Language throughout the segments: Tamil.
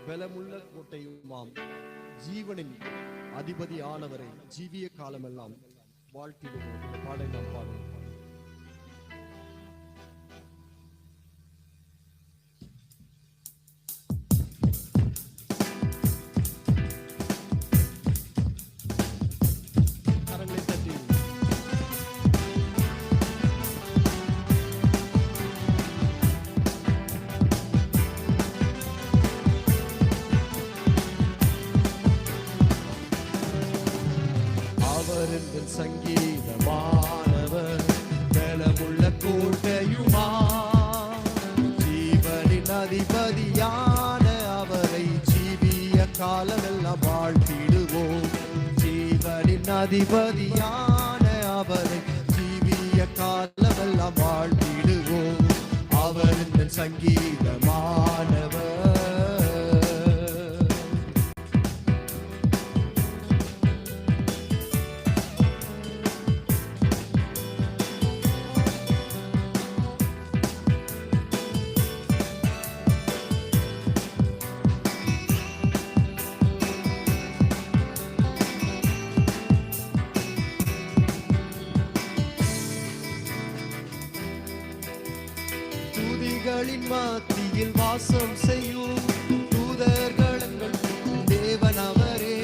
பலமுள்ள கோட்டையுமாம் ஜீவனின் அதிபதியானவரை ஜீவிய காலமெல்லாம் வாழ்த்திடுவோம். இந்த பாடலை நாம் பாடுவோம். சங்கீதமானவர் பலமுள்ள கோட்டையுமா ஜீவனின் அதிபதியான அவரை ஜீவிய காலமெல்லாம் வாழ்த்திடுவோம். ஜீவனின் அதிபதியான அவரை ஜீவிய காலமெல்லாம் வாழ்த்திடுவோம். அவர் இந்த சங்கீதமானவர். மத்தியில் வாசம் செய்யும் தூதர்களங்கள் தேவன் அவரே.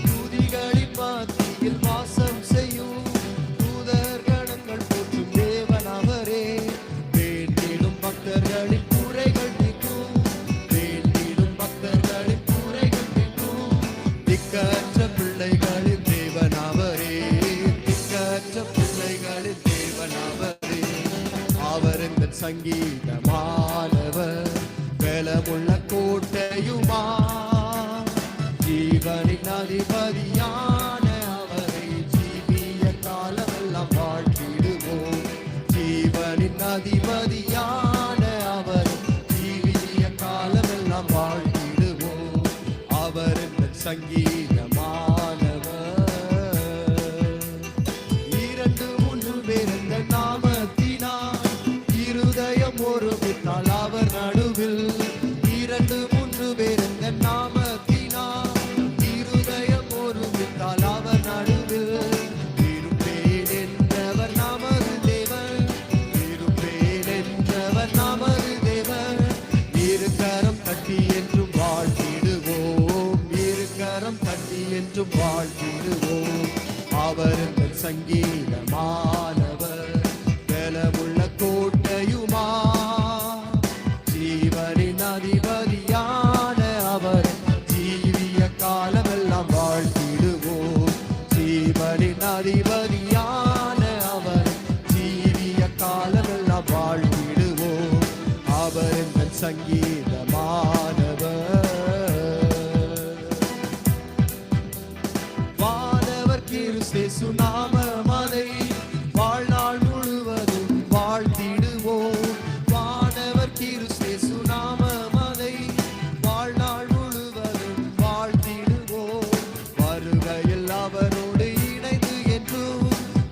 துதிகளின் மத்தியில் வாசம் செய்யும் தூதர்களங்கள் போற்றும் தேவன் அவரே. வேண்டிடும் பக்தர்களின் குறைகள் நீக்கும், வேண்டிடும் பக்தர்களின் குறைகள் நீக்கும். திக்கற்ற பிள்ளைகளின் தேவன் அவரே, திக்கற்ற பிள்ளைகளின் தேவன் அவரே. அவர் இந்த சங்கீதமானவர் பலமுள்ள கோட்டையுமா ஜீவனின் அதிபதியான அவரை ஜீவிய காலமெல்லாம் வாழ்த்திடுவோம். ஜீவனின் அதிபதியான அவர் ஜீவிய காலமெல்லாம் வாழ்த்திடுவோம். அவர் இந்த சங்கீதமானவர். இரண்டு மூன்று பேர் இந்த நாமத்தினால் இருதயம் ஒருமித்தால் அவர் நடுவில். இரண்டு மூன்று பேர் இந்த நாமத்தினால் இருதயம் ஒருமித்தால் அவர் நடுவில். இருப்பேன் என்றவர் நமது தேவன், இருப்பேன் என்றவர் நமது தேவன். இருக்கரம் தட்டி என்றும் வாழ்த்திடுவோம், இருக்கரம் தட்டி என்றும் வாழ்த்திடுவோம். அவர் சங்கீதமானவர் பலமுள்ள கோட்டையுமா ஜீவனின் அதிபதியான அவர் ஜீவிய காலமெல்லாம் வாழ்த்திடுவோம். ஜீவனின் அதிபதியான அவர் ஜீவிய காலமெல்லாம் வாழ்த்திடுவோம். அவர் எங்கள் சங்கீதமானவர். வானவர் கிறிஸ்து நாமமதை வாழ்நாள் முழுவதும் வாழ்த்திடுவோம். வானவர் கிறிஸ்து நாமமதை வாழ்நாள் முழுவதும் வாழ்த்திடுவோம். வருகையில் அவரோடு இணைந்து என்றும்,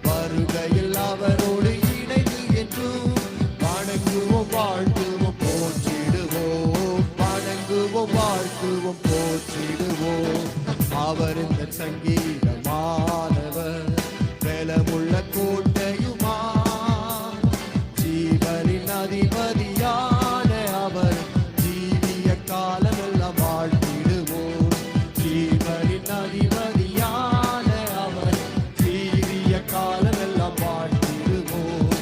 வருகையில் அவரோடு இணைந்து என்றும் வணங்குவோம் வாழ்த்துவோம் போற்றிடுவோம், வணங்குவோம் வாழ்த்துவோம் போற்றிடுவோம். அவர் இந்த சங்கீதமானவர் பலமுள்ள கோட்டையுமா ஜீவனின் அதிபதியான அவர் ஜீவிய காலமெல்லாம் வாழ்த்திடுவோம். ஜீவனின் அதிபதியான அவர் ஜீவிய காலமெல்லாம் வாழ்த்திடுவோம்.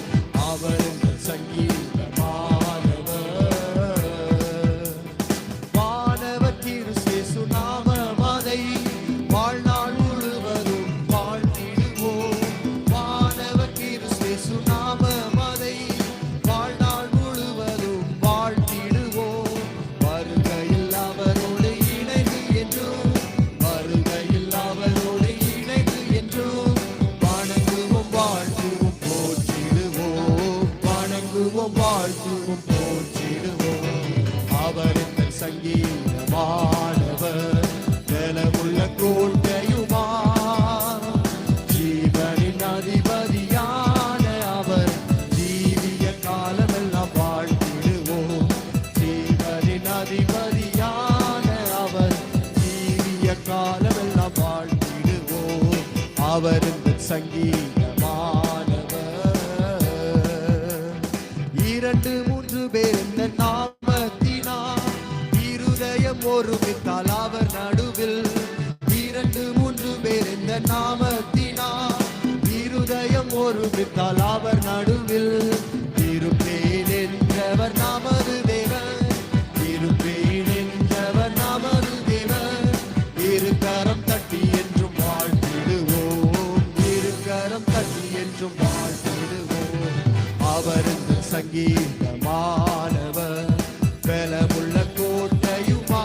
அவர் இந்த சங்கீதமானவர். வானவர் கிறிஸ்து நாமமதை வாழ்நாள் முழுவதும் வாழ்த்திடுவோம். வானவர் கிறிஸ்து நாமமதை வாழ்நாள் முழுவதும் வாழ்த்திடுவோம். வருகையில் அவரோடு இணைந்து என்றும், வருகையில் அவரோடு இணைந்து என்றும் வணங்குவோம் வாழ்த்துவோம் போற்றிடுவோம், வணங்குவோம் வாழ்த்துவோம் போற்றிடுவோம். அவர் இந்த சங்கீதமானவர் பலமுள்ள கோட்டையுமா ஜீவனின் அதிபதியான அவர் ஜீவிய காலமெல்லாம் வாழ்த்திடுவோம். ஜீவனின் அதிபதியான அவர் இந்த சங்கீதமானவர். 2-3 பேர் இந்த நாமத்தினால் இருதயம் ஒருமித்தால் அவர் நடுவில். 2-3 பேர் இந்த நாமத்தினால் இருதயம் ஒருமித்தால் அவர் நடுவில். இருப்பேன் என்றவர் நமது தேவன், இருப்பேன் என்றவர் நமது தேவன். இருக்கரம் தட்டி என்றும் வாழ்த்திடுவோம், இருக்கரம் தட்டி என்றும் வாழ்த்திடுவோம். அவர் இந்த சங்கீதமானவர், பலமுள்ள கோட்டையுமா,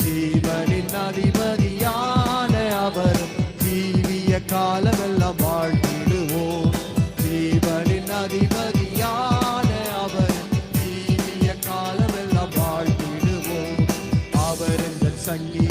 ஜீவனின் அதிபதியான அவர். ஜீவிய காலமெல்லாம் வாழ்த்திடுவோம், ஜீவனின் அதிபதியான அவர். ஜீவிய காலமெல்லாம் வாழ்த்திடுவோம். அவர் இந்த சங்கீத